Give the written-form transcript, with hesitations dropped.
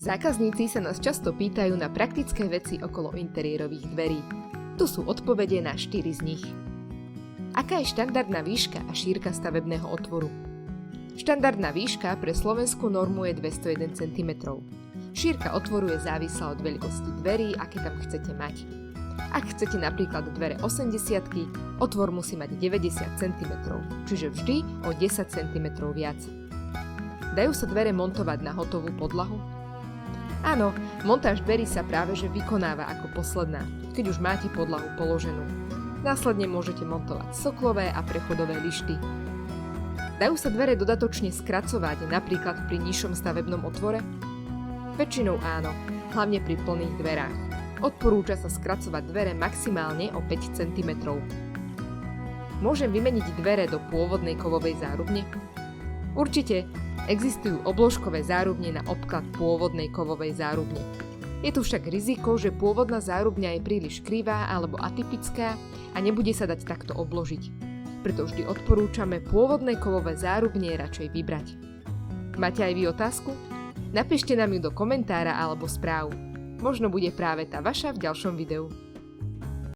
Zákazníci sa nás často pýtajú na praktické veci okolo interiérových dverí. Tu sú odpovede na 4 z nich. Aká je štandardná výška a šírka stavebného otvoru? Štandardná výška pre slovenskú normu je 201 cm. Šírka otvoru je závislá od veľkosti dverí, aké tam chcete mať. Ak chcete napríklad dvere 80-ky, otvor musí mať 90 cm, čiže vždy o 10 cm viac. Dajú sa dvere montovať na hotovú podlahu? Áno, montáž dverí sa práve že vykonáva ako posledná, keď už máte podlahu položenú. Následne môžete montovať soklové a prechodové lišty. Dajú sa dvere dodatočne skracovať napríklad pri nižšom stavebnom otvore? Väčšinou áno, hlavne pri plných dverách. Odporúča sa skracovať dvere maximálne o 5 cm. Môžem vymeniť dvere do pôvodnej kovovej zárubne? Určite, existujú obložkové zárubne na obklad pôvodnej kovovej zárubne. Je tu však riziko, že pôvodná zárubňa je príliš krivá alebo atypická a nebude sa dať takto obložiť. Preto vždy odporúčame pôvodné kovové zárubne radšej vybrať. Máte aj vy otázku? Napíšte nám ju do komentára alebo správ. Možno bude práve tá vaša v ďalšom videu.